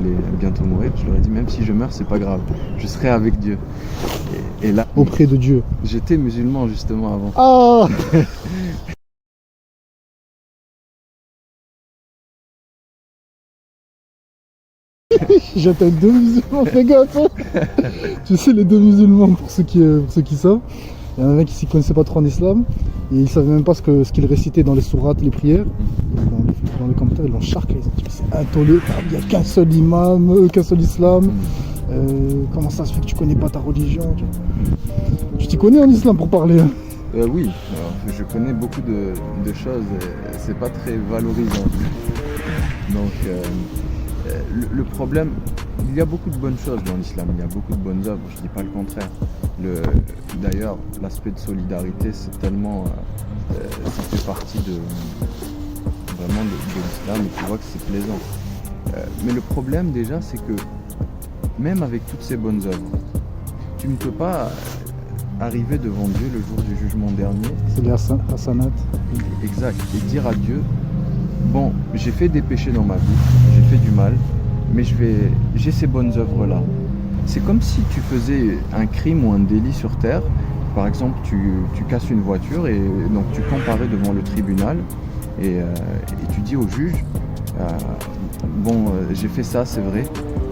j'allais bientôt mourir, je leur ai dit même si je meurs, c'est pas grave, je serai avec Dieu. Et là, Auprès de Dieu. j'étais musulman justement avant. Ah J'attends deux musulmans, fais gaffe hein. Tu sais, les deux musulmans, pour ceux qui savent, il y en a un qui s'y connaissait pas trop en islam, et il savait même pas ce qu'il récitait dans les sourates, les prières. Et dans les commentaires, ils l'ont charclé, ils ont dit c'est intolérable, il n'y a qu'un seul imam, qu'un seul islam. Comment ça se fait que tu connais pas ta religion? Tu t'y connais en islam pour parler hein? Oui, alors, je connais beaucoup de choses, et c'est pas très valorisant. Donc le problème, il y a beaucoup de bonnes choses dans l'islam, il y a beaucoup de bonnes œuvres, je dis pas le contraire. D'ailleurs, l'aspect de solidarité, c'est tellement, ça fait partie vraiment de l'islam, et tu vois que c'est plaisant. Mais le problème déjà, c'est que même avec toutes ces bonnes œuvres, tu ne peux pas arriver devant Dieu le jour du jugement dernier. C'est les hasanat. Exact, et dire à Dieu, bon, j'ai fait des péchés dans ma vie, j'ai fait du mal, mais j'ai ces bonnes œuvres-là. C'est comme si tu faisais un crime ou un délit sur terre. Par exemple, tu casses une voiture et donc tu comparais devant le tribunal et tu dis au juge, bon, j'ai fait ça, c'est vrai,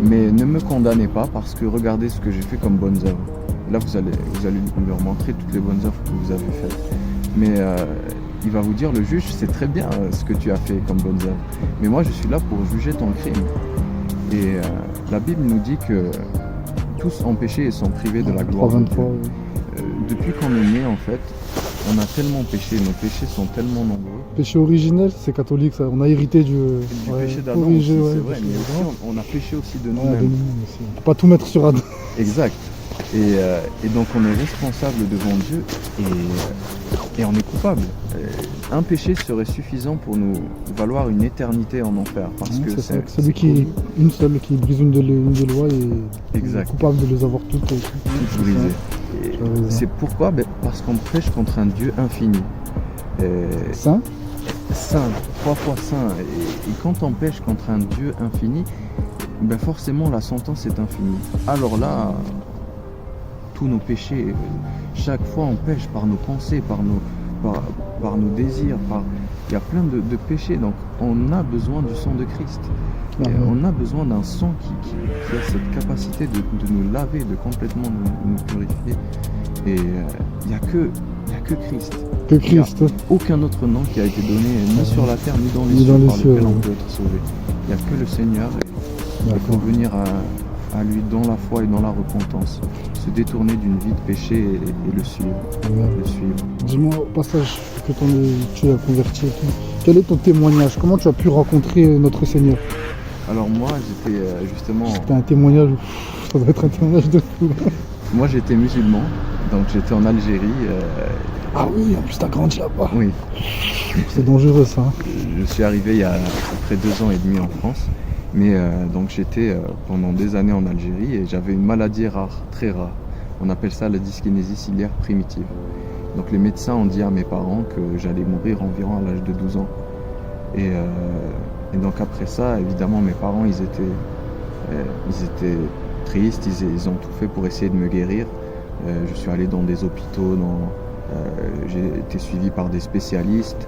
mais ne me condamnez pas parce que regardez ce que j'ai fait comme bonnes œuvres. Là, vous allez leur montrer toutes les bonnes œuvres que vous avez faites. Mais il va vous dire, le juge, c'est très bien ce que tu as fait comme bonnes œuvres. Mais moi, je suis là pour juger ton crime. Et la Bible nous dit que tous ont péché et sont privés de la gloire de Dieu. Depuis qu'on est né, en fait, on a tellement péché, nos péchés sont tellement nombreux. Péché originel, c'est catholique, ça. On a hérité du péché d'Adam aussi, c'est vrai, mais aussi, on a péché aussi de nous-mêmes. On ne peut pas tout mettre sur Adam. Exact. Et donc on est responsable devant Dieu et on est coupable. Un péché serait suffisant pour nous valoir une éternité en enfer. Parce que c'est celui qui brise une des lois et est coupable de les avoir toutes brisées. C'est pourquoi? Parce qu'on pêche contre un Dieu infini. Saint, 3 fois saint. Et quand on pêche contre un Dieu infini, forcément la sentence est infinie. Alors là, tous nos péchés, chaque fois on pêche par nos pensées, par nos désirs, il y a plein de péchés, donc on a besoin du sang de Christ. Et on a besoin d'un sang qui a cette capacité de nous laver, de complètement nous purifier. Et il n'y a que Christ. Que Christ. Il n'y a aucun autre nom qui a été donné, ni sur la terre, ni dans les cieux, par lequel on peut être sauvé. Il n'y a que le Seigneur. Il faut venir à lui dans la foi et dans la repentance, se détourner d'une vie de péché et le suivre. Dis-moi, au passage que tu as converti, quel est ton témoignage? Comment tu as pu rencontrer notre Seigneur? Alors moi, j'étais justement... C'était un témoignage, ça doit être un témoignage de fou. Moi, j'étais musulman, donc j'étais en Algérie. Ah oui, en plus t'as grandi là-bas. Oui. C'est dangereux ça. Je suis arrivé il y a à peu près 2 ans et demi en France. Mais donc j'étais pendant des années en Algérie et j'avais une maladie rare, très rare. On appelle ça la dyskinésie ciliaire primitive. Donc les médecins ont dit à mes parents que j'allais mourir environ à l'âge de 12 ans. Et donc après ça, évidemment, mes parents, ils étaient tristes, ils ont tout fait pour essayer de me guérir. Je suis allé dans des hôpitaux, j'ai été suivi par des spécialistes.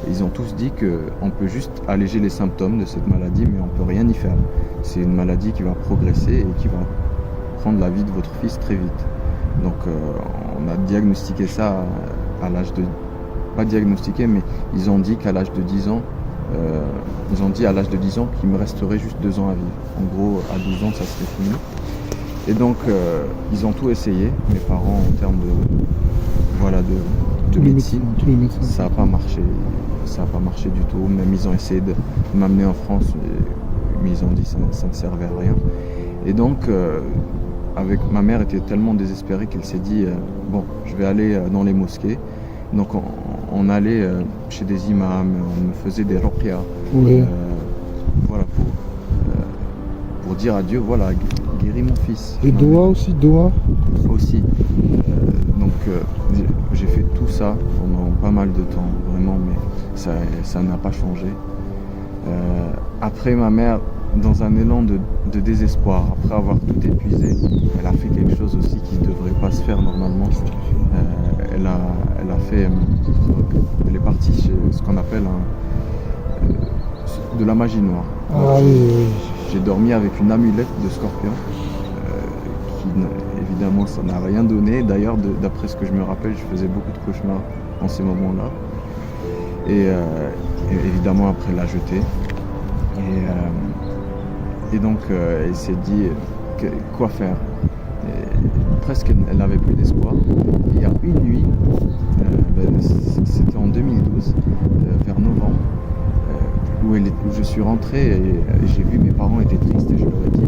Ils ont tous dit qu'on peut juste alléger les symptômes de cette maladie, mais on ne peut rien y faire. C'est une maladie qui va progresser et qui va prendre la vie de votre fils très vite. Donc on a diagnostiqué ça à l'âge de... Pas diagnostiqué, mais ils ont dit qu'à l'âge de 10 ans, qu'il me resterait juste 2 ans à vivre. En gros, à 12 ans, ça serait fini. Et donc, ils ont tout essayé, mes parents, en termes de médecine. Ça n'a pas marché. Ça n'a pas marché du tout. Même ils ont essayé de m'amener en France, mais ils ont dit que ça ne servait à rien. Et donc, ma mère était tellement désespérée qu'elle s'est dit bon, je vais aller dans les mosquées. Donc on allait chez des imams, on me faisait des ruqya. Oui. Voilà, pour dire à Dieu, voilà, guéris mon fils. Et doua aussi, doua aussi. Donc j'ai fait tout ça pendant pas mal de temps, vraiment, mais ça n'a pas changé. Après, ma mère, dans un élan de désespoir, après avoir tout épuisé, elle a fait quelque chose aussi qui ne devrait pas se faire normalement. Elle est partie chez ce qu'on appelle de la magie noire. Ah oui, oui. J'ai dormi avec une amulette de scorpion, évidemment ça n'a rien donné. D'ailleurs, d'après ce que je me rappelle, je faisais beaucoup de cauchemars en ces moments-là. Et évidemment, après, elle l'a jeté. Et donc, elle s'est dit quoi faire. Presque, elle n'avait plus d'espoir. Il y a une nuit, c'était en 2012, vers novembre, où je suis rentré et j'ai vu mes parents étaient tristes et je leur ai dit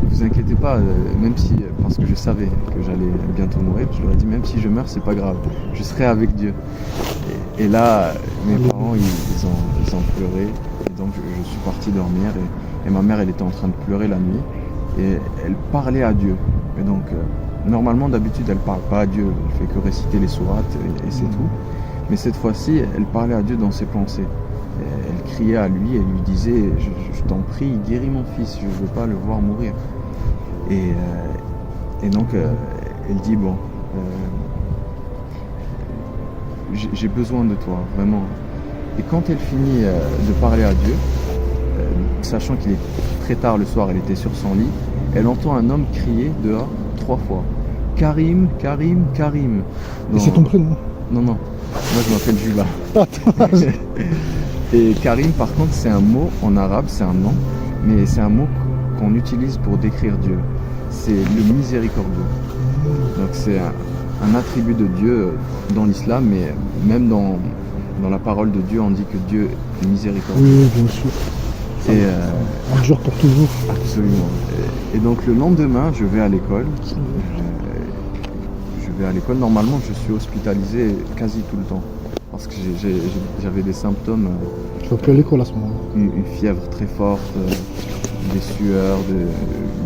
vous inquiétez pas, même si, parce que je savais que j'allais bientôt mourir, je leur ai dit même si je meurs c'est pas grave, je serai avec Dieu. Et là mes parents ils ont pleuré et donc je suis parti dormir et ma mère elle était en train de pleurer la nuit et elle parlait à Dieu. Et donc normalement d'habitude elle parle pas à Dieu, elle fait que réciter les sourates et c'est tout. Mais cette fois-ci, elle parlait à Dieu dans ses pensées. Elle criait à lui et lui disait « Je t'en prie, guéris mon fils, je ne veux pas le voir mourir. » Et donc, elle dit « Bon, j'ai besoin de toi, vraiment. » Et quand elle finit de parler à Dieu, sachant qu'il est très tard le soir, elle était sur son lit, elle entend un homme crier dehors 3 fois « Karim, Karim, Karim !» Et c'est ton prénom? Non, non. Moi je m'appelle Jules. Et Karim par contre c'est un mot en arabe, c'est un nom, mais c'est un mot qu'on utilise pour décrire Dieu. C'est le miséricordieux. Donc c'est un attribut de Dieu dans l'islam, mais même dans la parole de Dieu on dit que Dieu est miséricordieux. Oui, bien sûr. Et un jour pour toujours. Absolument. Et donc le lendemain je vais à l'école. À l'école, normalement je suis hospitalisé quasi tout le temps parce que j'avais des symptômes. Tu vas plus à l'école à ce moment-là? Une fièvre très forte, des sueurs,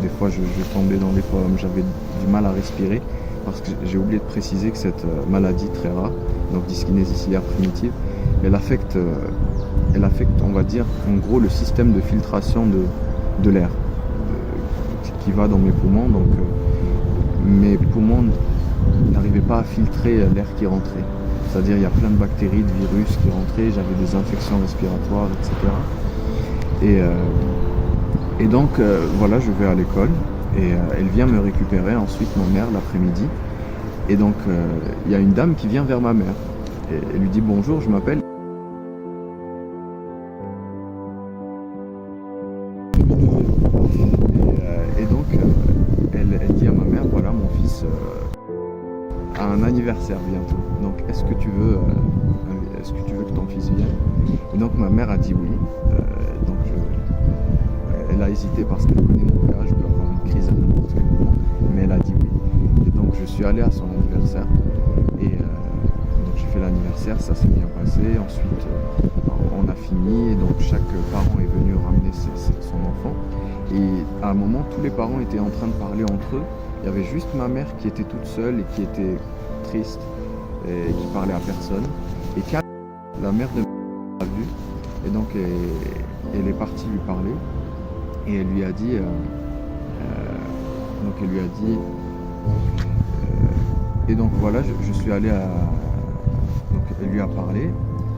des fois je tombais dans les pommes, j'avais du mal à respirer parce que j'ai oublié de préciser que cette maladie très rare, donc dyskinésie ciliaire primitive, elle affecte on va dire en gros le système de filtration de l'air qui va dans mes poumons. Donc mes poumons n'arrivais pas à filtrer l'air qui rentrait. C'est-à-dire il y a plein de bactéries, de virus qui rentraient, j'avais des infections respiratoires, etc. Et donc voilà, je vais à l'école et elle vient me récupérer ensuite, ma mère, l'après-midi. Et donc il y a une dame qui vient vers ma mère et elle lui dit bonjour, je m'appelle. Et donc elle dit à ma mère, voilà mon fils a un anniversaire bientôt, donc est-ce que tu veux que ton fils vienne? Et donc ma mère a dit oui. Donc elle a hésité parce qu'elle connaît mon père, je peux avoir une crise à n'importe quel moment, mais elle a dit oui. Et donc je suis allé à son anniversaire et donc j'ai fait l'anniversaire, ça s'est bien passé. Ensuite on a fini et donc chaque parent est venu ramener son enfant et à un moment tous les parents étaient en train de parler entre eux. Il y avait juste ma mère qui était toute seule et qui était triste et qui parlait à personne. Et quand la mère de l'a vue, et donc elle est partie lui parler et elle lui a dit, et donc voilà, je suis allé à, donc elle lui a parlé,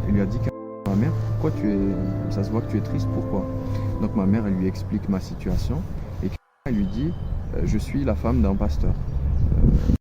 elle lui a dit ma mère, pourquoi ça se voit que tu es triste, pourquoi? Donc ma mère elle lui explique ma situation et elle lui dit je suis la femme d'un pasteur.